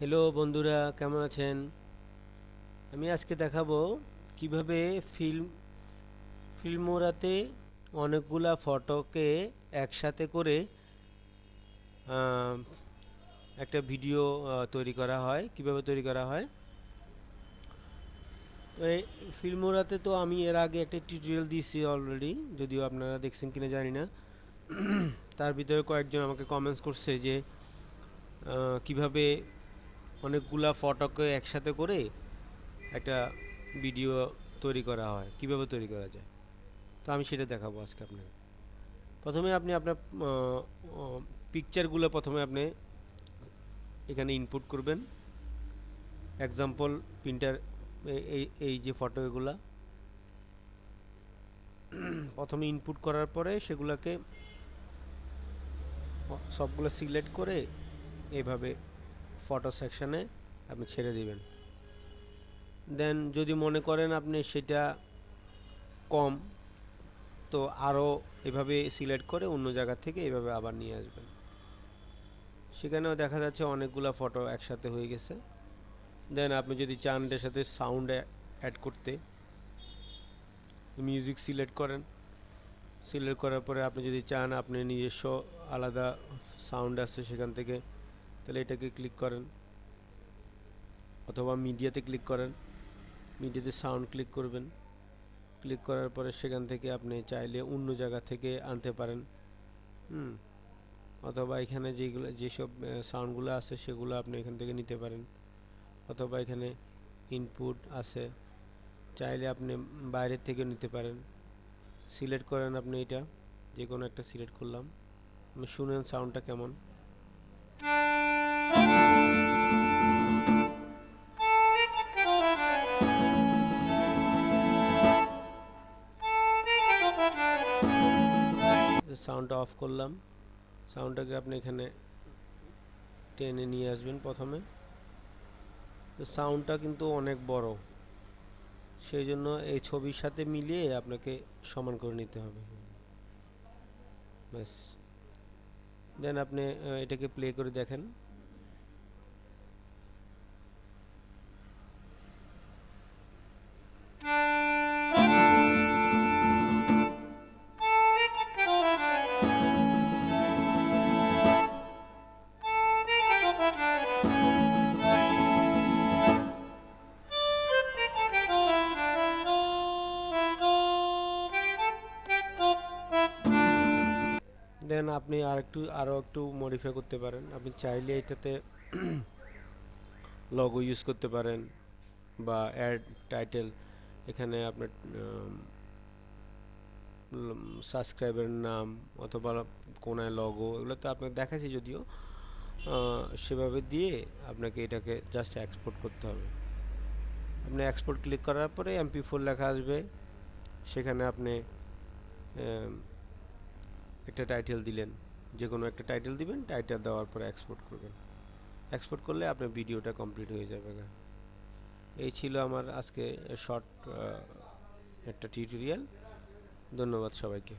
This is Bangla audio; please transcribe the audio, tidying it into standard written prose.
হ্যালো বন্ধুরা, কেমন আছেন? আমি আজকে দেখাবো কিভাবে ফিল্মোরাতে অনেকগুলা ফটোকে একসাথে করে আহ, একটা ভিডিও তৈরি করা হয়। কিভাবে তৈরি করা হয়, তো এই ফিল্মোরাতে তো আমি এর আগে একটা টিউটোরিয়াল দিয়েছি অলরেডি, যদিও আপনারা দেখছেন কিনা জানি না। তার ভিতরে কয়েকজন আমাকে কমেন্টস করছে যে কিভাবে অনেকগুলা ফটোকে একসাথে করে একটা ভিডিও তৈরি করা হয়, কিভাবে তৈরি করা যায়। তো আমি সেটা দেখাবো আজকে আপনাকে। প্রথমে আপনি আপনার পিকচারগুলো প্রথমে আপনি এখানে ইনপুট করবেন। এক্সাম্পল প্রিন্টার, এই যে ফটো এগুলা প্রথমে ইনপুট করার পরে সেগুলোকে সবগুলো সিলেক্ট করে এইভাবে ফটো সেকশানে আপনি ছেড়ে দিবেন। দেন যদি মনে করেন আপনি সেটা কম, তো আরও এভাবে সিলেক্ট করে অন্য জায়গা থেকে এভাবে আবার নিয়ে আসবেন। সেখানেও দেখা যাচ্ছে অনেকগুলা ফটো একসাথে হয়ে গেছে। দেন আপনি যদি চান এটার সাথে সাউন্ড অ্যাড করতে, মিউজিক সিলেক্ট করেন। সিলেক্ট করার পরে আপনি যদি চান আপনি নিজস্ব আলাদা সাউন্ড আছে সেখান থেকে, তাহলে এটাকে ক্লিক করেন, অথবা মিডিয়াতে ক্লিক করেন। মিডিয়াতে সাউন্ড ক্লিক করবেন। ক্লিক করার পরে সেখান থেকে আপনি চাইলে অন্য জায়গা থেকে আনতে পারেন। হুম অথবা এখানে যেসব সাউন্ডগুলো আছে সেগুলো আপনি এখান থেকে নিতে পারেন। অথবা এখানে ইনপুট আছে, চাইলে আপনি বাইরের থেকে নিতে পারেন। সিলেক্ট করেন আপনি, এটা যে কোনো একটা সিলেক্ট করলাম। আমি শুনেন সাউন্ডটা কেমন। সাউন্ডটা অফ করলাম। সাউন্ডটাকে আপনি এখানে টেনে নিয়ে আসবেন প্রথমে। সাউন্ডটা কিন্তু অনেক বড়, সেই জন্য এই ছবির সাথে মিলিয়ে আপনাকে সমান করে নিতে হবে। ব্যাস, দেন আপনি এটাকে প্লে করে দেখেন। দেন আপনি আরও একটু মডিফাই করতে পারেন। আপনি চাইলে এটাতে লগো ইউজ করতে পারেন, বা অ্যাড টাইটেল, এখানে আপনার সাবস্ক্রাইবারের নাম অথবা কোনায় লগো, এগুলো তো আপনাকে দেখাচ্ছি যদিও। সেভাবে দিয়ে আপনাকে এটাকে জাস্ট এক্সপোর্ট করতে হবে। আপনি এক্সপোর্ট ক্লিক করার পরে MP4 লেখা আসবে, সেখানে আপনি একটা টাইটেল দিলেন, যে কোনো একটা টাইটেল দিবেন। টাইটেল দেওয়ার পরে এক্সপোর্ট করবেন। এক্সপোর্ট করলে আপনার ভিডিওটা কমপ্লিট হয়ে যাবে। এই ছিল আমার আজকে শর্ট একটা টিউটোরিয়াল। ধন্যবাদ সবাইকে।